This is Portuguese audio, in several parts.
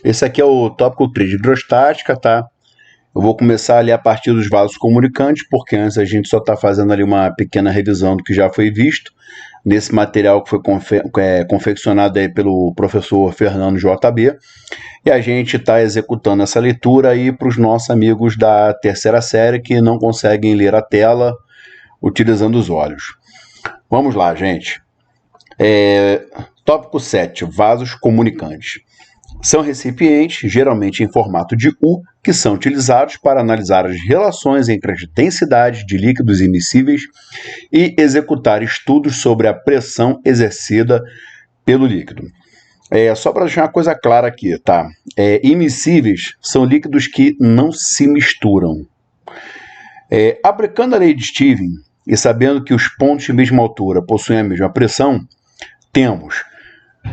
Esse aqui é o tópico 3 de hidrostática, tá? Eu vou começar ali a partir dos vasos comunicantes, porque antes a gente só está fazendo ali uma pequena revisão do que já foi visto nesse material que foi confeccionado aí pelo professor Fernando JB, e a gente está executando essa leitura aí para os nossos amigos da terceira série que não conseguem ler a tela utilizando os olhos. Vamos lá, gente. Tópico 7, vasos comunicantes. São recipientes, geralmente em formato de U, que são utilizados para analisar as relações entre as densidades de líquidos immiscíveis e executar estudos sobre a pressão exercida pelo líquido. Só para deixar uma coisa clara aqui, tá? Immiscíveis são líquidos que não se misturam. Aplicando a lei de Steven e sabendo que os pontos de mesma altura possuem a mesma pressão, temos...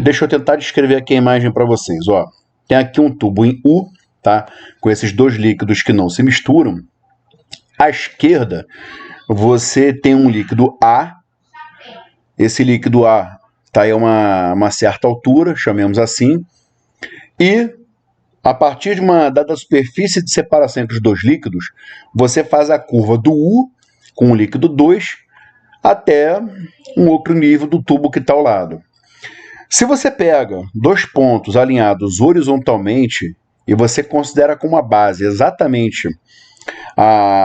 Deixa eu tentar descrever aqui a imagem para vocês. Ó. Tem aqui um tubo em U, tá? Com esses dois líquidos que não se misturam. À esquerda, você tem um líquido A. Esse líquido A está a uma certa altura, chamemos assim. E, a partir de uma dada superfície de separação entre os dois líquidos, você faz a curva do U com o líquido 2 até um outro nível do tubo que está ao lado. Se você pega dois pontos alinhados horizontalmente e você considera como a base exatamente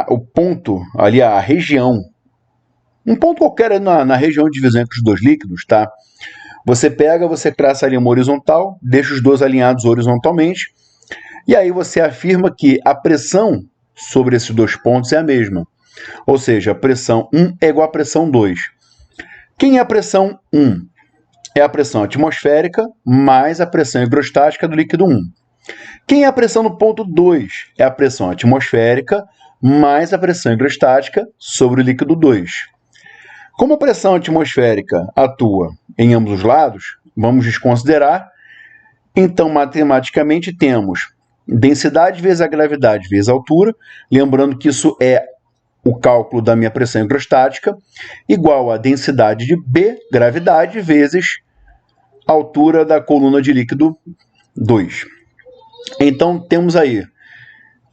o ponto ali, a região, um ponto qualquer na região de divisão entre os dois líquidos, tá? Você traça ali uma horizontal, deixa os dois alinhados horizontalmente, e aí você afirma que a pressão sobre esses dois pontos é a mesma. Ou seja, a pressão 1 é igual à pressão 2. Quem é a pressão 1? É a pressão atmosférica mais a pressão higrostática do líquido 1. Quem é a pressão no ponto 2? É a pressão atmosférica mais a pressão higrostática sobre o líquido 2. Como a pressão atmosférica atua em ambos os lados, vamos desconsiderar. Então, matematicamente, temos densidade vezes a gravidade vezes a altura, lembrando que isso é o cálculo da minha pressão higrostática, igual a densidade de B, gravidade, vezes a altura da coluna de líquido 2. Então, temos aí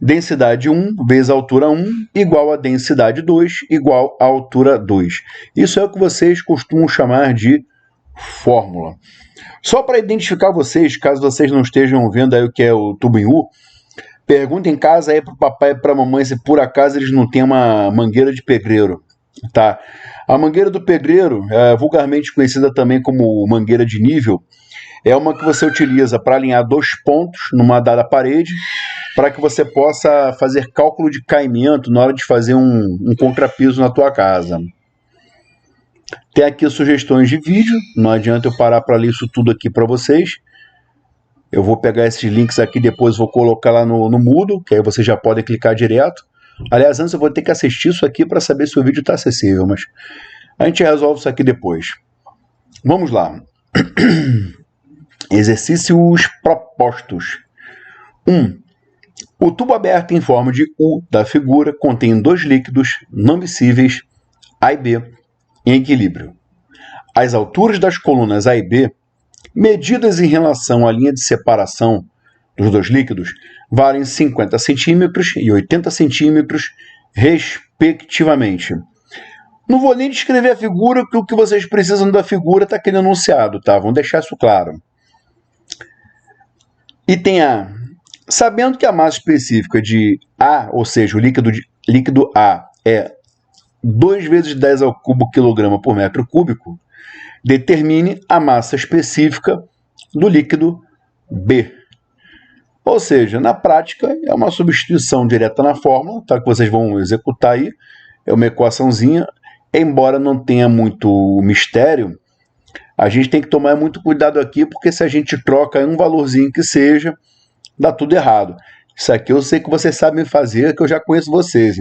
densidade 1 vezes a altura 1 igual a densidade 2 igual a altura 2. Isso é o que vocês costumam chamar de fórmula. Só para identificar vocês, caso vocês não estejam vendo aí o que é o tubo em U, pergunta em casa aí para o papai e para a mamãe se por acaso eles não têm uma mangueira de pedreiro. Tá? A mangueira do pedreiro, vulgarmente conhecida também como mangueira de nível, é uma que você utiliza para alinhar dois pontos numa dada parede, para que você possa fazer cálculo de caimento na hora de fazer um contrapiso na tua casa. Tem aqui sugestões de vídeo, não adianta eu parar para ler isso tudo aqui para vocês. Eu vou pegar esses links aqui, depois vou colocar lá no Moodle, que aí vocês já podem clicar direto. Aliás, antes eu vou ter que assistir isso aqui para saber se o vídeo está acessível, mas a gente resolve isso aqui depois. Vamos lá. Exercícios propostos. 1. O tubo aberto em forma de U da figura contém dois líquidos não miscíveis A e B em equilíbrio. As alturas das colunas A e B, medidas em relação à linha de separação dos dois líquidos, valem 50 centímetros e 80 centímetros, respectivamente. Não vou nem descrever a figura, porque o que vocês precisam da figura está aqui no enunciado, tá? Vamos deixar isso claro. Item A. Sabendo que a massa específica de A, ou seja, o líquido A, é 2 vezes 10 ao cubo quilograma por metro cúbico, determine a massa específica do líquido B. Ou seja, na prática, é uma substituição direta na fórmula, tá? Que vocês vão executar aí. É uma equaçãozinha. Embora não tenha muito mistério, a gente tem que tomar muito cuidado aqui, porque se a gente troca um valorzinho que seja, dá tudo errado. Isso aqui eu sei que vocês sabem fazer, que eu já conheço vocês.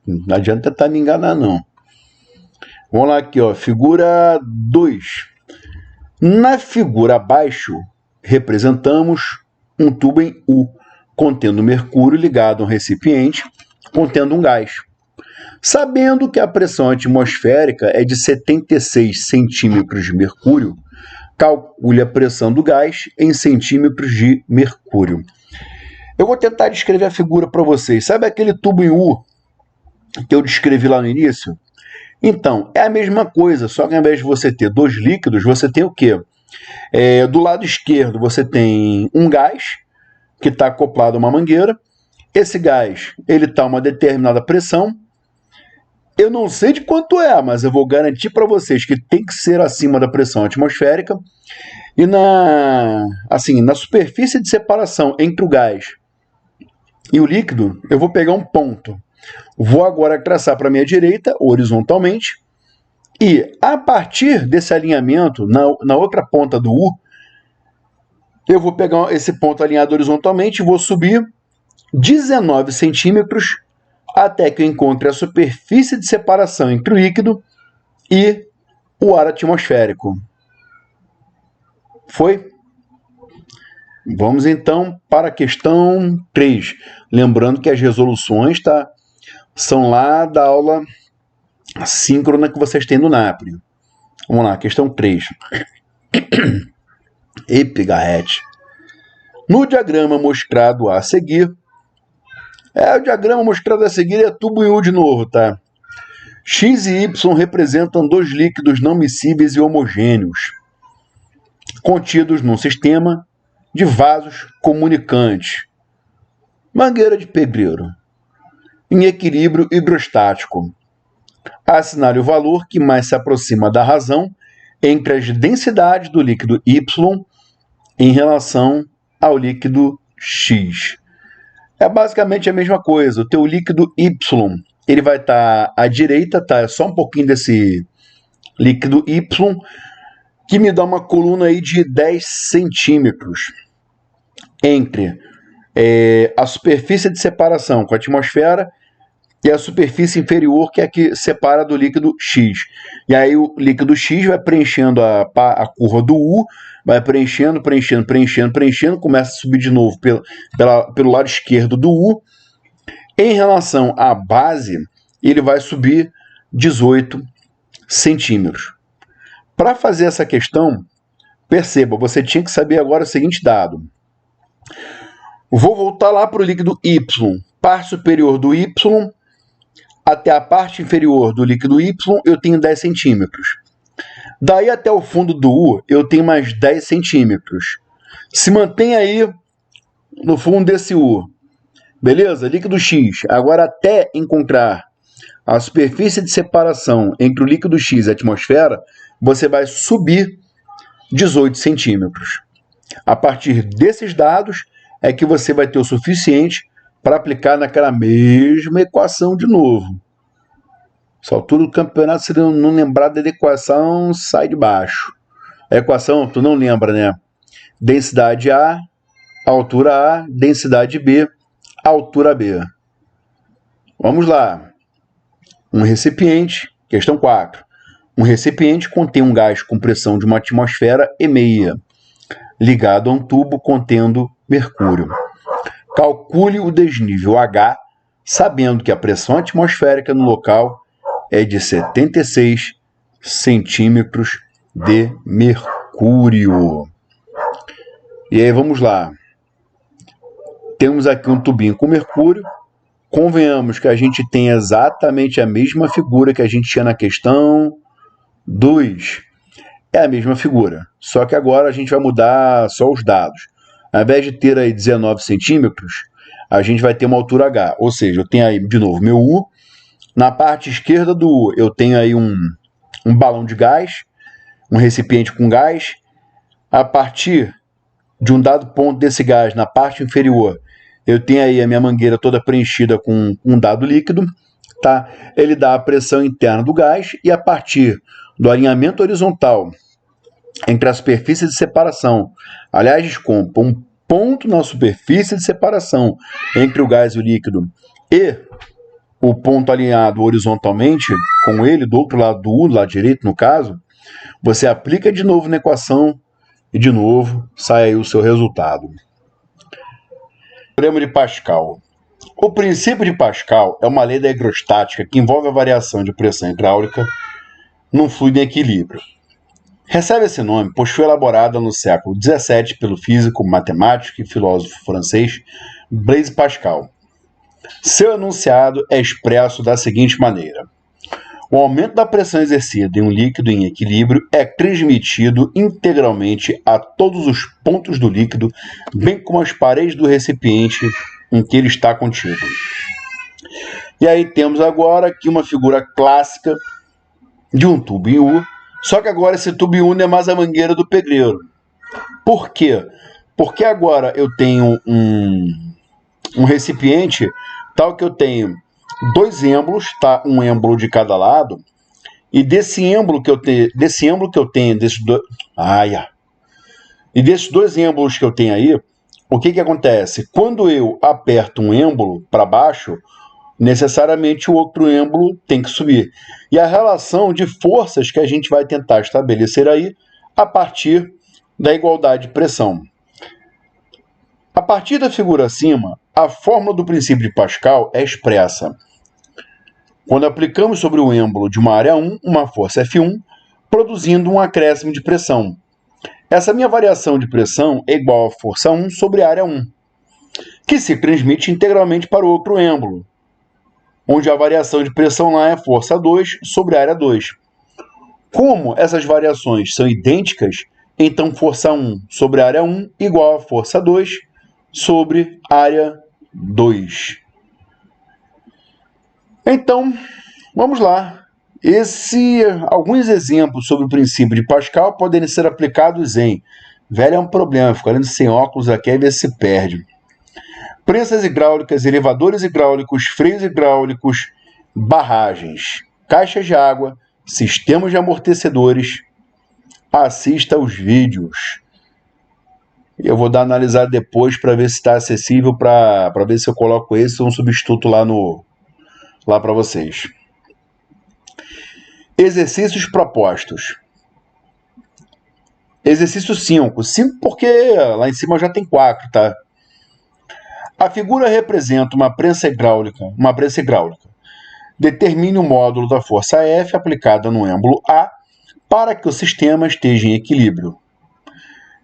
Não adianta tentar me enganar, não. Vamos lá aqui, ó, figura 2. Na figura abaixo, representamos um tubo em U, contendo mercúrio ligado a um recipiente, contendo um gás. Sabendo que a pressão atmosférica é de 76 centímetros de mercúrio, calcule a pressão do gás em centímetros de mercúrio. Eu vou tentar descrever a figura para vocês. Sabe aquele tubo em U que eu descrevi lá no início? Então, é a mesma coisa, só que ao invés de você ter dois líquidos, você tem o quê? Do lado esquerdo você tem um gás que está acoplado a uma mangueira. Esse gás ele está a uma determinada pressão. Eu não sei de quanto é, mas eu vou garantir para vocês que tem que ser acima da pressão atmosférica. E na superfície de separação entre o gás e o líquido, eu vou pegar um ponto. Vou agora traçar para a minha direita, horizontalmente, e a partir desse alinhamento, na outra ponta do U, eu vou pegar esse ponto alinhado horizontalmente e vou subir 19 centímetros até que eu encontre a superfície de separação entre o líquido e o ar atmosférico. Foi? Vamos então para a questão 3. Lembrando que as resoluções são lá da aula síncrona que vocês têm no NAPRE. Vamos lá, questão 3. Epigarrete. No diagrama mostrado a seguir, o diagrama mostrado a seguir é tubo em U de novo, tá? X e Y representam dois líquidos não miscíveis e homogêneos, contidos num sistema de vasos comunicantes, mangueira de pedreiro, em equilíbrio hidrostático. Assinale o valor que mais se aproxima da razão entre as densidades do líquido Y em relação ao líquido X. É basicamente a mesma coisa. O teu líquido Y ele vai estar à direita, tá? É só um pouquinho desse líquido Y, que me dá uma coluna aí de 10 centímetros entre a superfície de separação com a atmosfera e a superfície inferior, que é a que separa do líquido X. E aí o líquido X vai preenchendo a curva do U, vai preenchendo, começa a subir de novo pelo lado esquerdo do U. Em relação à base, ele vai subir 18 centímetros. Para fazer essa questão, perceba, você tinha que saber agora o seguinte dado. Vou voltar lá para o líquido Y. Parte superior do Y até a parte inferior do líquido Y, eu tenho 10 centímetros. Daí até o fundo do U, eu tenho mais 10 centímetros. Se mantém aí no fundo desse U. Beleza? Líquido X. Agora, até encontrar a superfície de separação entre o líquido X e a atmosfera, você vai subir 18 centímetros. A partir desses dados é que você vai ter o suficiente para aplicar naquela mesma equação de novo. Essa altura do campeonato, se não lembrar da equação, sai de baixo. A equação, tu não lembra, né? Densidade A, altura A, densidade B, altura B. Vamos lá. Um recipiente, questão 4. Um recipiente contém um gás com pressão de uma atmosfera e meia, ligado a um tubo contendo mercúrio. Calcule o desnível H, sabendo que a pressão atmosférica no local é de 76 centímetros de mercúrio. E aí vamos lá. Temos aqui um tubinho com mercúrio. Convenhamos que a gente tem exatamente a mesma figura que a gente tinha na questão 2. É a mesma figura, só que agora a gente vai mudar só os dados. Ao invés de ter aí 19 centímetros, a gente vai ter uma altura H. Ou seja, eu tenho aí, de novo, meu U. Na parte esquerda do U, eu tenho aí um balão de gás, um recipiente com gás. A partir de um dado ponto desse gás, na parte inferior, eu tenho aí a minha mangueira toda preenchida com um dado líquido. Tá? Ele dá a pressão interna do gás e a partir do alinhamento horizontal entre a superfície de separação, aliás, desculpa, um ponto na superfície de separação entre o gás e o líquido e o ponto alinhado horizontalmente com ele, do outro lado do U, do lado direito no caso, você aplica de novo na equação e de novo sai aí o seu resultado. Teorema de Pascal. O princípio de Pascal é uma lei da hidrostática que envolve a variação de pressão hidráulica num fluido em equilíbrio. Recebe esse nome pois foi elaborada no século XVII pelo físico, matemático e filósofo francês Blaise Pascal. Seu enunciado é expresso da seguinte maneira: o aumento da pressão exercida em um líquido em equilíbrio é transmitido integralmente a todos os pontos do líquido, bem como as paredes do recipiente em que ele está contido. E aí temos agora aqui uma figura clássica de um tubo em U, só que agora esse tubo em U não é mais a mangueira do pedreiro. Por quê? Porque agora eu tenho um recipiente tal que eu tenho dois êmbolos, tá? Um êmbolo de cada lado, e desses dois êmbolos que eu tenho aí, o que acontece? Quando eu aperto um êmbolo para baixo, necessariamente o outro êmbolo tem que subir. E a relação de forças que a gente vai tentar estabelecer aí a partir da igualdade de pressão. A partir da figura acima, a fórmula do princípio de Pascal é expressa quando aplicamos sobre o êmbolo de uma área 1 uma força F1, produzindo um acréscimo de pressão. Essa minha variação de pressão é igual a força 1 sobre a área 1, que se transmite integralmente para o outro êmbolo, onde a variação de pressão lá é força 2 sobre a área 2. Como essas variações são idênticas, então força 1 sobre a área 1 igual a força 2 sobre a área 2. Então, vamos lá. Alguns exemplos sobre o princípio de Pascal podem ser aplicados em... Velho, é um problema, ficar olhando sem óculos aqui, aí se perde. Prensas hidráulicas, elevadores hidráulicos, freios hidráulicos, barragens, caixas de água, sistemas de amortecedores. Assista aos vídeos. Eu vou dar uma analisada depois para ver se está acessível, para ver se eu coloco esse ou um substituto lá para vocês. Exercícios propostos. Exercício 5. 5 porque lá em cima já tem 4, tá? A figura representa uma prensa hidráulica. Determine o módulo da força F aplicada no êmbolo A para que o sistema esteja em equilíbrio.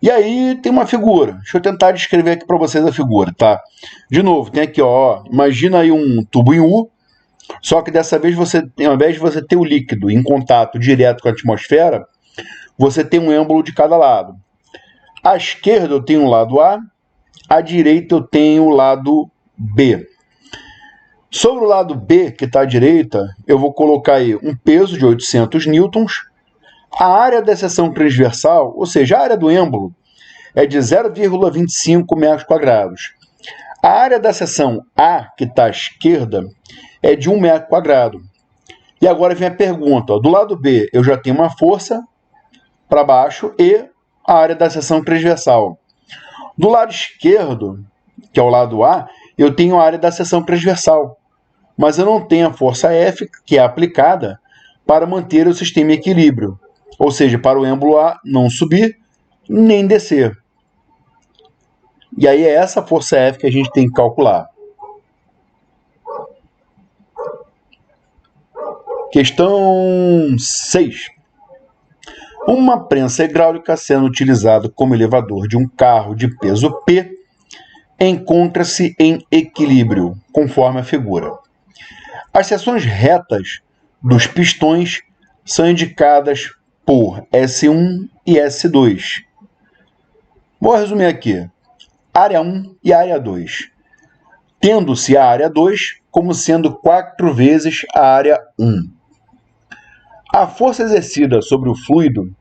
E aí tem uma figura. Deixa eu tentar descrever aqui para vocês a figura, tá? De novo, tem aqui, ó. Imagina aí um tubo em U, só que dessa vez ao invés de você ter o líquido em contato direto com a atmosfera, você tem um êmbolo de cada lado. À esquerda eu tenho o lado A, à direita eu tenho o lado B. Sobre o lado B, que está à direita, eu vou colocar aí um peso de 800 newtons. A área da seção transversal, ou seja, a área do êmbolo, é de 0,25 metros quadrados. A área da seção A, que está à esquerda, é de 1 metro quadrado. E agora vem a pergunta. Ó, do lado B, eu já tenho uma força para baixo e a área da seção transversal. Do lado esquerdo, que é o lado A, eu tenho a área da seção transversal. Mas eu não tenho a força F, que é aplicada para manter o sistema em equilíbrio. Ou seja, para o êmbolo A não subir nem descer. E aí é essa força F que a gente tem que calcular. Questão 6. Uma prensa hidráulica sendo utilizada como elevador de um carro de peso P encontra-se em equilíbrio, conforme a figura. As seções retas dos pistões são indicadas por S1 e S2. Vou resumir aqui. Área 1 e área 2. Tendo-se a área 2 como sendo 4 vezes a área 1. A força exercida sobre o fluido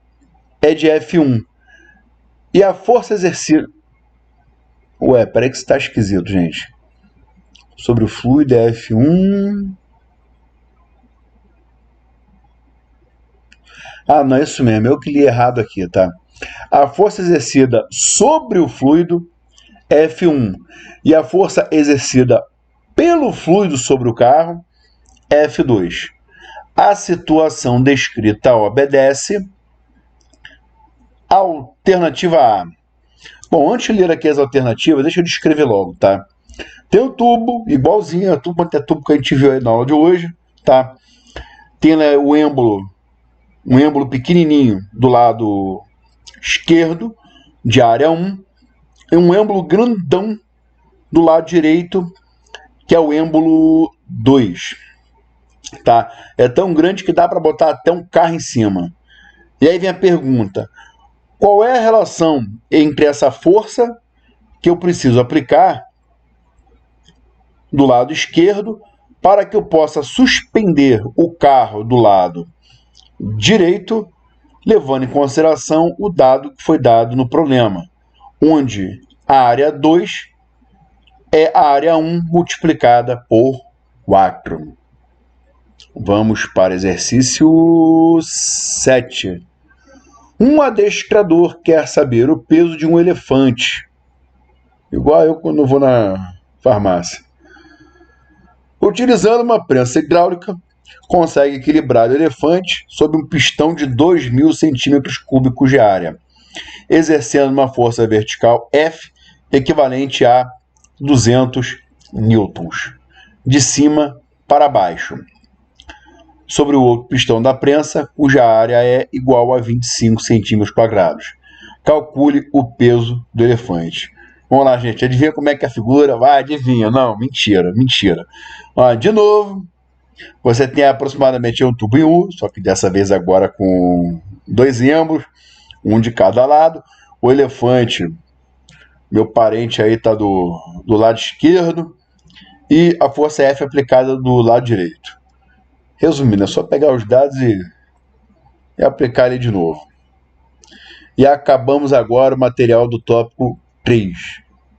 é de F1. E a força exercida... peraí que isso está esquisito, gente. Sobre o fluido é F1... não, é isso mesmo. Eu que li errado aqui, tá? A força exercida sobre o fluido é F1. E a força exercida pelo fluido sobre o carro é F2. A situação descrita obedece à alternativa A. Bom, antes de ler aqui as alternativas, deixa eu descrever logo, tá? Tem um tubo, igualzinho a tubo que a gente viu aí na aula de hoje, tá? Tem o êmbolo um êmbolo pequenininho do lado esquerdo, de área 1, e um êmbolo grandão do lado direito, que é o êmbolo 2. Tá? É tão grande que dá para botar até um carro em cima. E aí vem a pergunta: qual é a relação entre essa força que eu preciso aplicar do lado esquerdo para que eu possa suspender o carro do lado direito, levando em consideração o dado que foi dado no problema, onde a área 2 é a área 1 multiplicada por 4. Vamos para exercício 7. Um adestrador quer saber o peso de um elefante. Igual eu quando vou na farmácia. Utilizando uma prensa hidráulica, consegue equilibrar o elefante sob um pistão de 2.000 centímetros cúbicos de área, exercendo uma força vertical F equivalente a 200 newtons, de cima para baixo, sobre o outro pistão da prensa, cuja área é igual a 25 centímetros quadrados. Calcule o peso do elefante. Vamos lá, gente. Adivinha como é que é a figura? Vai, adivinha. Não, mentira. Ó, de novo, você tem aproximadamente um tubo em U, só que dessa vez agora com 2 êmbolos, um de cada lado. O elefante, meu parente aí está do lado esquerdo, e a força F aplicada do lado direito. Resumindo, é só pegar os dados e aplicar ele de novo. E acabamos agora o material do tópico 3.